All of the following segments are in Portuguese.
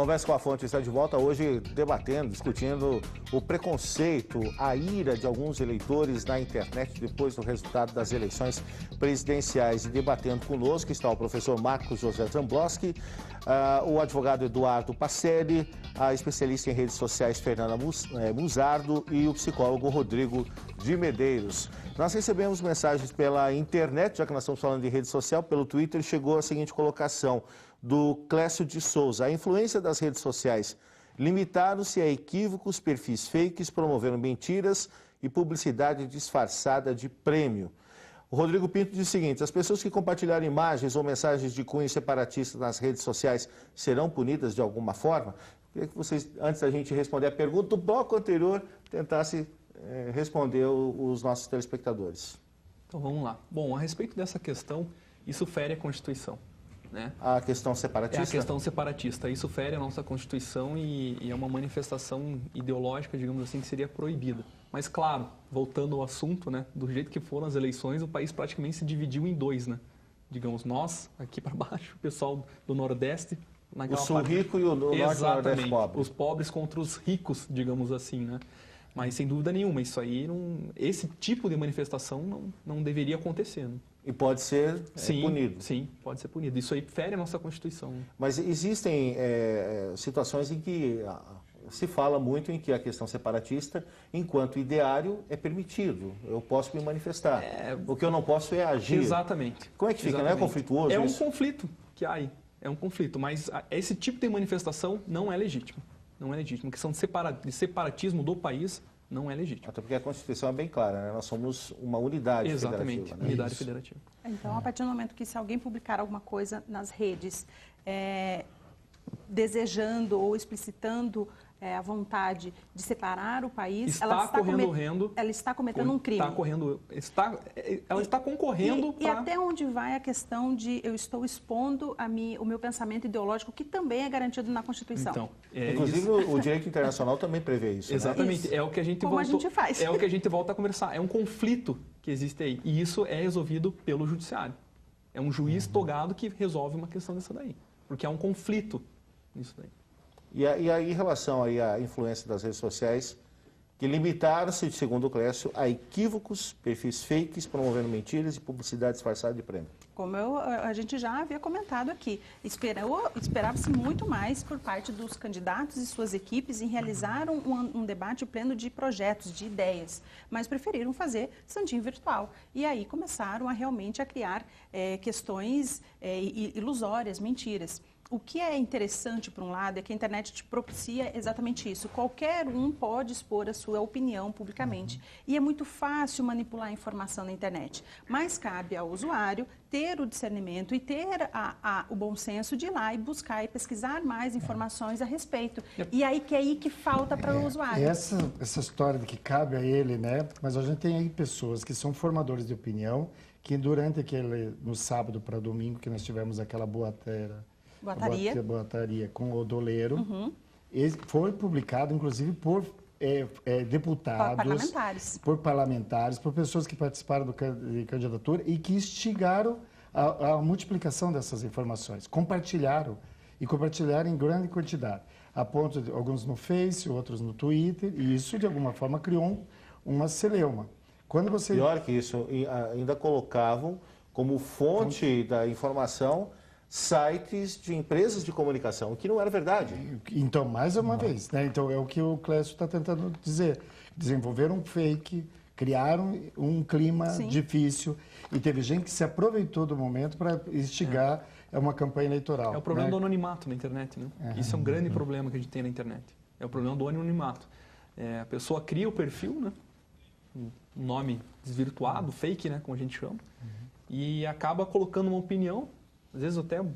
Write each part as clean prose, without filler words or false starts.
Conversa com a Fonte está de volta hoje debatendo, discutindo o preconceito, a ira de alguns eleitores na internet depois do resultado das eleições presidenciais. E debatendo conosco está o professor Marcos José Zambroski, o advogado Eduardo Pacelli, a especialista em redes sociais Fernanda Musardo e o psicólogo Rodrigo de Medeiros. Nós recebemos mensagens pela internet, já que nós estamos falando de rede social, pelo Twitter, chegou a seguinte colocação do Clécio de Souza. A influência das redes sociais limitaram-se a equívocos, perfis fakes, promovendo mentiras e publicidade disfarçada de prêmio. O Rodrigo Pinto diz o seguinte: as pessoas que compartilharem imagens ou mensagens de cunho separatista nas redes sociais serão punidas de alguma forma? Queria que vocês, antes da gente responder a pergunta do bloco anterior, tentassem responder os nossos telespectadores. Então vamos lá. Bom, a respeito dessa questão, isso fere a Constituição. Né? A questão separatista? É a questão separatista. Isso fere a nossa Constituição e é uma manifestação ideológica, digamos assim, que seria proibida. Mas, claro, voltando ao assunto, né, do jeito que foram as eleições, o país praticamente se dividiu em dois, né? Digamos, nós, aqui para baixo, o pessoal do Nordeste... O sul rico e o norte Nordeste pobre. Os pobres contra os ricos, digamos assim, né? Mas, sem dúvida nenhuma, isso aí esse tipo de manifestação não deveria acontecer, né? E pode ser punido. Sim, pode ser punido. Isso aí fere a nossa Constituição. Mas existem situações em que se fala muito em que a questão separatista, enquanto ideário, é permitido. Eu posso me manifestar. O que eu não posso é agir. Exatamente. Como é que fica? Exatamente. Não é conflituoso isso? Isso? Um conflito que há aí. É um conflito. Mas esse tipo de manifestação não é legítimo. Não é legítimo. A questão de separatismo do país não é legítimo. Até porque a Constituição é bem clara, né? Nós somos uma unidade federativa. Exatamente, unidade federativa. Então, a partir do momento que se alguém publicar alguma coisa nas redes, desejando ou explicitando a vontade de separar o país, ela está cometendo um crime. Ela está concorrendo E até onde vai a questão de eu estou expondo o meu pensamento ideológico, que também é garantido na Constituição. Então, inclusive, o direito internacional também prevê isso. Exatamente. Né? É o que a gente faz. É o que a gente volta a conversar. É um conflito que existe aí. E isso é resolvido pelo judiciário. É um juiz togado que resolve uma questão dessa daí. Porque há um conflito nisso daí. E aí, em relação aí à influência das redes sociais, que limitaram-se, segundo o Clécio, a equívocos, perfis fakes, promovendo mentiras e publicidade disfarçada de prêmio. Como a gente já havia comentado aqui, esperava-se muito mais por parte dos candidatos e suas equipes em realizar um debate pleno de projetos, de ideias, mas preferiram fazer santinho virtual. E aí começaram realmente a criar questões ilusórias, mentiras. O que é interessante, por um lado, é que a internet te propicia exatamente isso. Qualquer um pode expor a sua opinião publicamente. E é muito fácil manipular a informação na internet. Mas cabe ao usuário ter o discernimento e ter o bom senso de ir lá e buscar e pesquisar mais informações a respeito. E aí que falta para o usuário. Essa história de que cabe a ele, né? Mas a gente tem aí pessoas que são formadores de opinião, que durante no sábado para domingo, que nós tivemos aquela boataria com o doleiro. Foi publicado, inclusive, por deputados, parlamentares, por pessoas que participaram de candidatura e que instigaram a multiplicação dessas informações. Compartilharam em grande quantidade. A ponto de alguns no Face, outros no Twitter, e isso, de alguma forma, criou uma celeuma. Pior que isso, ainda colocavam como fonte da informação sites de empresas de comunicação, o que não era verdade. Então, mais uma vez, né? Então, é o que o Clécio está tentando dizer. Desenvolveram um fake, criaram um clima difícil e teve gente que se aproveitou do momento para instigar uma campanha eleitoral. É o problema do anonimato na internet, né? Isso é um grande problema que a gente tem na internet. É o problema do anonimato. A pessoa cria o perfil, né? Um nome desvirtuado, fake, né? Como a gente chama, e acaba colocando uma opinião, às vezes até um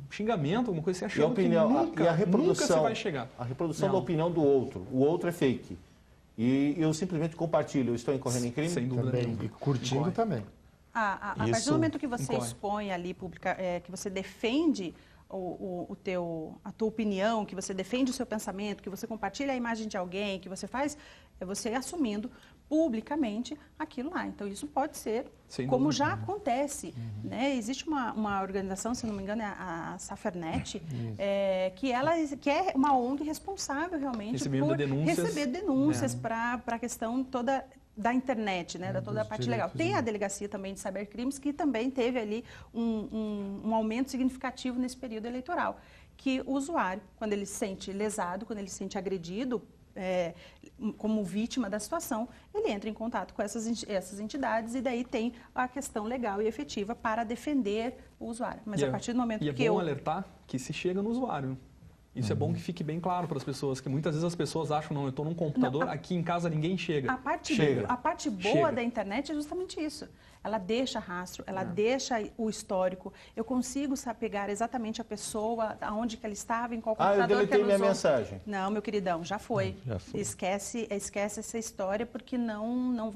xingamento, alguma coisa assim, achando que nunca você vai chegar. A reprodução da opinião do outro. O outro é fake. E eu simplesmente compartilho. Eu estou incorrendo em crime? Sem dúvida nenhuma. E curtindo também. A partir do momento que você expõe ali, que você defende a tua opinião, que você defende o seu pensamento, que você compartilha a imagem de alguém, que você faz, é você assumindo publicamente aquilo lá. Então, isso pode ser, Sem como dúvida. já acontece. Né? Existe uma organização, se não me engano, é a Safernet, que é uma ONG responsável realmente Recebendo por denúncias. receber denúncias para a questão toda da internet, né, da toda a parte legal. Tem a Delegacia também de Cybercrimes, que também teve ali um aumento significativo nesse período eleitoral, que o usuário, quando ele se sente lesado, quando ele se sente agredido, como vítima da situação, ele entra em contato com essas entidades e daí tem a questão legal e efetiva para defender o usuário. Mas a partir do momento que é bom alertar que se chega no usuário. Isso é bom que fique bem claro para as pessoas, que muitas vezes as pessoas acham, não, eu estou num computador, aqui em casa ninguém chega. A parte boa Chega. da internet é justamente isso. Ela deixa rastro, ela deixa o histórico. Eu consigo pegar exatamente a pessoa, aonde que ela estava, em qual computador eu deletei que ela minha usou. mensagem. Não, meu queridão, já foi. Já foi. Esquece essa história, porque não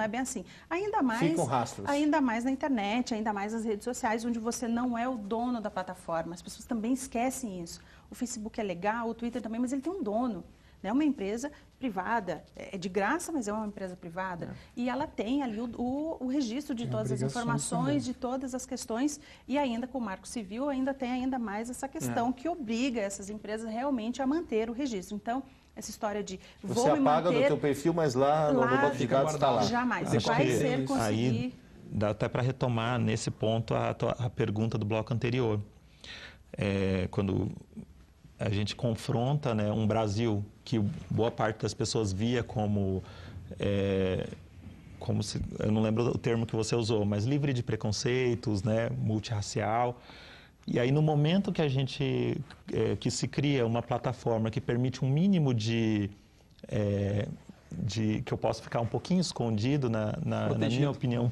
é bem assim. Ainda mais, Ficam rastros. ainda mais na internet, ainda mais nas redes sociais, onde você não é o dono da plataforma. As pessoas também esquecem isso. O Facebook é legal, o Twitter também, mas ele tem um dono. É uma empresa privada, é de graça, mas é uma empresa privada. E ela tem ali o registro de todas as informações, também. de todas as questões, e ainda com o Marco Civil ainda tem ainda mais essa questão que obriga essas empresas realmente a manter o registro. Então, essa história de Você apaga do teu perfil, mas lá no banco de dados está lá. Jamais. Acho Vai que ser conseguir... aí dá até para retomar nesse ponto a pergunta do bloco anterior. Quando a gente confronta, né, um Brasil que boa parte das pessoas via como se, eu não lembro o termo que você usou, mas livre de preconceitos, né, multirracial. E aí, no momento que que se cria uma plataforma que permite um mínimo que eu posso ficar um pouquinho escondido, na minha opinião,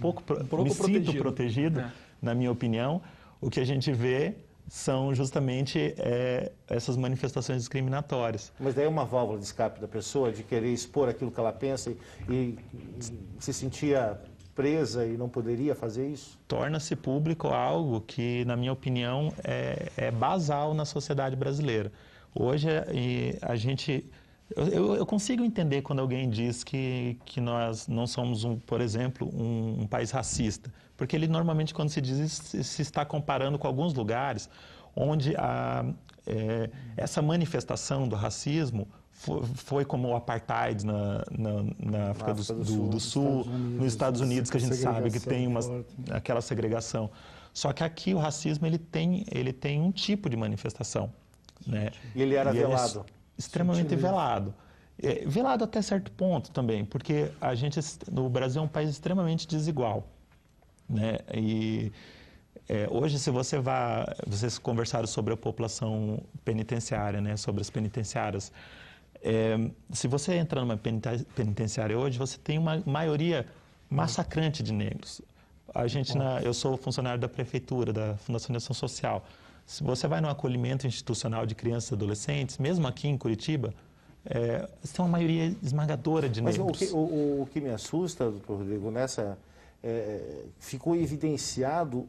me sinto protegido, na minha opinião, o que a gente vê são justamente essas manifestações discriminatórias. Mas daí é uma válvula de escape da pessoa, de querer expor aquilo que ela pensa e se sentia presa e não poderia fazer isso? Torna-se público algo que, na minha opinião, é basal na sociedade brasileira. Hoje, a gente... Eu consigo entender quando alguém diz que nós não somos, por exemplo, um país racista. Porque ele, normalmente, quando se diz isso, se está comparando com alguns lugares onde essa manifestação do racismo foi como o apartheid na África do Sul, nos Estados Unidos, que a gente sabe que tem aquela segregação. Só que aqui o racismo ele tem um tipo de manifestação. Né? E ele era velado? Extremamente velado. Velado até certo ponto também, porque o Brasil é um país extremamente desigual. Né? E hoje, se vocês conversaram sobre a população penitenciária, né? Sobre as penitenciárias, se você entra numa penitenciária hoje, você tem uma maioria massacrante de negros. Eu sou funcionário da prefeitura, da Fundação de Ação Social. Se você vai no acolhimento institucional de crianças e adolescentes, mesmo aqui em Curitiba, você tem uma maioria esmagadora de negros. Mas o que me assusta, doutor Rodrigo, ficou evidenciado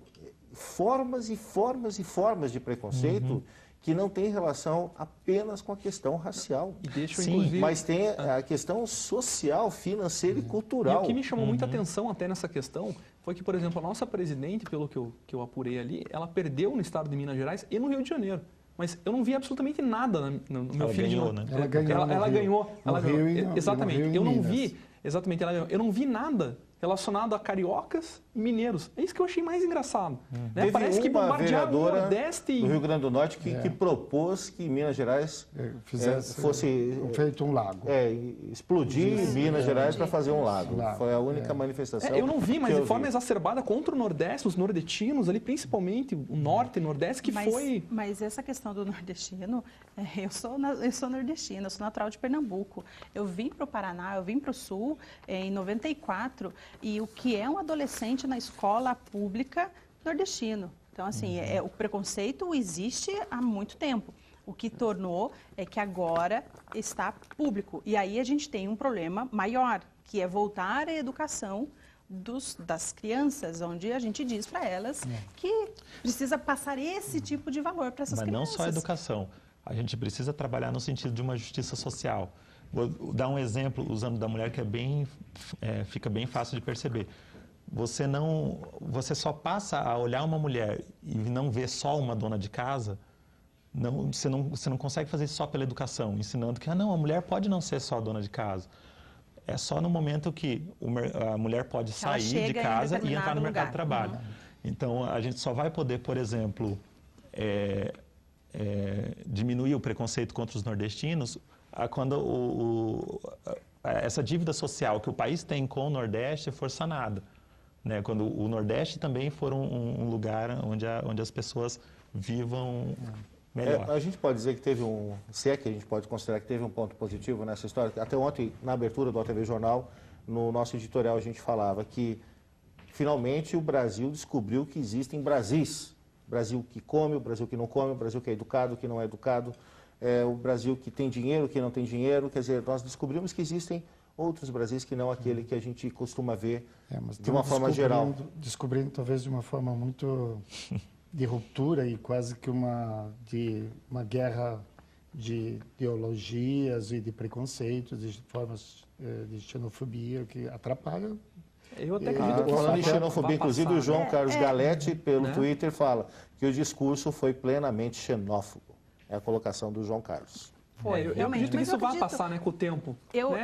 formas e formas e formas de preconceito que não tem relação apenas com a questão racial. E deixa, sim, inclusive, mas tem a questão social, financeira e cultural. E o que me chamou muita atenção até nessa questão foi que, por exemplo, a nossa presidente, pelo que eu apurei ali, ela perdeu no estado de Minas Gerais e no Rio de Janeiro. Mas eu não vi absolutamente nada no meu ela filho. Ganhou, né? Ela ganhou. Exatamente. Eu não vi. Exatamente, ela ganhou. Eu não vi nada relacionado a cariocas e mineiros. É isso que eu achei mais engraçado. Né? Parece que bombardearam o Nordeste. Do Rio Grande do Norte que propôs que Minas Gerais fosse feito um lago. Explodir Minas Gerais para fazer um lago. Foi a única manifestação. Eu não vi, mas de forma exacerbada contra o Nordeste, os nordestinos ali, principalmente o Norte e Nordeste, que foi... Mas essa questão do nordestino, eu sou nordestina, eu sou natural de Pernambuco. Eu vim para o Paraná, eu vim para o Sul em 94, e o que é um adolescente na escola pública nordestino? Então, assim, o preconceito existe há muito tempo. O que tornou é que agora está público. E aí a gente tem um problema maior, que é voltar à educação das crianças, onde a gente diz para elas que precisa passar esse tipo de valor para essas crianças. Mas não só a educação. A gente precisa trabalhar no sentido de uma justiça social. Vou dar um exemplo usando da mulher que fica bem fácil de perceber. Você só passa a olhar uma mulher e não ver só uma dona de casa, você não consegue fazer isso só pela educação, ensinando que a mulher pode não ser só dona de casa. É só no momento que a mulher pode sair de casa e entrar no mercado de trabalho. Então, a gente só vai poder, por exemplo, diminuir o preconceito contra os nordestinos quando essa dívida social que o país tem com o Nordeste for sanada. Né? Quando o Nordeste também for um lugar onde as pessoas vivam melhor. A gente pode dizer que teve se é que a gente pode considerar que teve um ponto positivo nessa história. Até ontem, na abertura do ATV Jornal, no nosso editorial, a gente falava que finalmente o Brasil descobriu que existem Brasis. Brasil que come, o Brasil que não come, o Brasil que é educado, que não é educado, o Brasil que tem dinheiro, que não tem dinheiro. Quer dizer, nós descobrimos que existem outros Brasis que não aquele que a gente costuma ver de uma forma geral. Descobrindo talvez de uma forma muito de ruptura e quase que uma guerra de ideologias e de preconceitos, de formas de xenofobia que atrapalha. Eu até acredito que falando em xenofobia, inclusive o João Carlos Galetti, pelo Twitter, fala que o discurso foi plenamente xenófobo. É a colocação do João Carlos. Eu acredito que isso vai passar, né, com o tempo.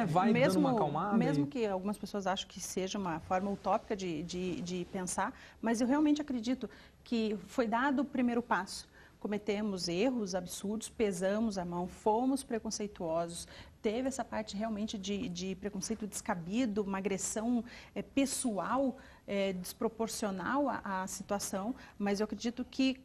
Vai dando uma acalmada. Mesmo que algumas pessoas achem que seja uma forma utópica de pensar, mas eu realmente acredito que foi dado o primeiro passo. Cometemos erros absurdos, pesamos a mão, fomos preconceituosos, teve essa parte realmente de preconceito descabido, uma agressão pessoal, desproporcional à situação, mas eu acredito que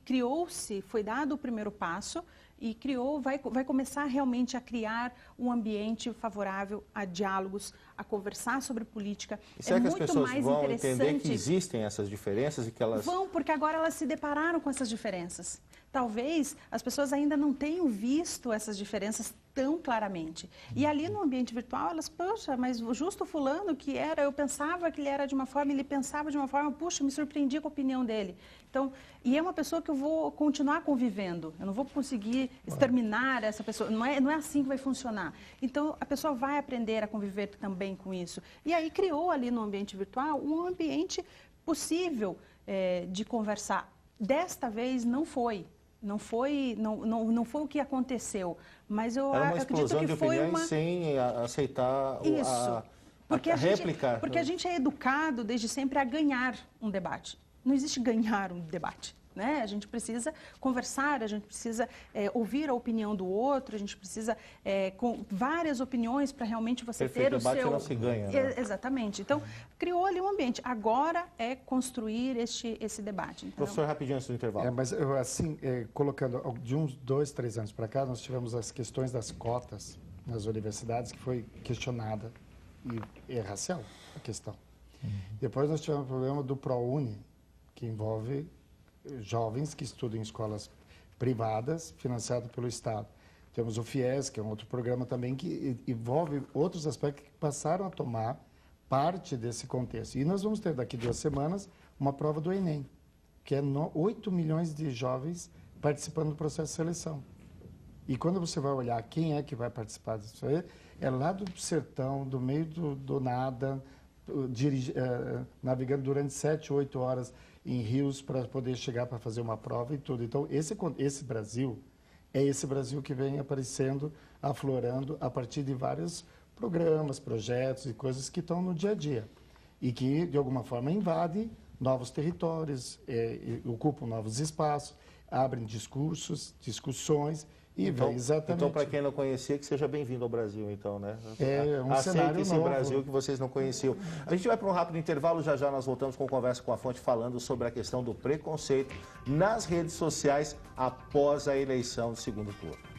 foi dado o primeiro passo e vai começar realmente a criar um ambiente favorável a diálogos, a conversar sobre política. E será que as pessoas vão entender que existem essas diferenças e que elas... Vão, porque agora elas se depararam com essas diferenças. Talvez as pessoas ainda não tenham visto essas diferenças tão claramente. E ali no ambiente virtual, elas, poxa, mas justo fulano que eu pensava que ele era de uma forma, ele pensava de uma forma, puxa, me surpreendi com a opinião dele. Então, e é uma pessoa que eu vou continuar convivendo, eu não vou conseguir exterminar essa pessoa, não é assim que vai funcionar. Então, a pessoa vai aprender a conviver também com isso. E aí criou ali no ambiente virtual um ambiente possível de conversar. Desta vez não foi. Não foi o que aconteceu, mas eu acredito que foi uma... sem aceitar a réplica. Porque a gente é educado desde sempre a ganhar um debate. Não existe ganhar um debate. Né? A gente precisa conversar, a gente precisa ouvir a opinião do outro, a gente precisa com várias opiniões para realmente você ter o seu... debate não se ganha, né? Exatamente. Então, criou ali um ambiente. Agora é construir esse debate. Então... Professor, rapidinho antes do intervalo. Mas eu, assim, colocando de uns 2, 3 anos para cá, nós tivemos as questões das cotas nas universidades, que foi questionada e é racial a questão. Depois nós tivemos o problema do ProUni, que envolve jovens que estudam em escolas privadas, financiado pelo Estado. Temos o FIES, que é um outro programa também que envolve outros aspectos que passaram a tomar parte desse contexto. E nós vamos ter daqui 2 semanas uma prova do Enem, que é 8 milhões de jovens participando do processo de seleção. E quando você vai olhar quem é que vai participar disso aí, é lá do sertão, do meio do nada, navegando durante 7, 8 horas em rios para poder chegar para fazer uma prova e tudo. Então, esse Brasil é esse Brasil que vem aparecendo, aflorando a partir de vários programas, projetos e coisas que estão no dia a dia e que, de alguma forma, invadem novos territórios, ocupam novos espaços, abrem discussões e vem exatamente... Então, para quem não conhecia, que seja bem-vindo ao Brasil, então, né? Aceite esse novo. Brasil que vocês não conheciam. A gente vai para um rápido intervalo, já nós voltamos com Conversa com a Fonte, falando sobre a questão do preconceito nas redes sociais após a eleição do segundo turno.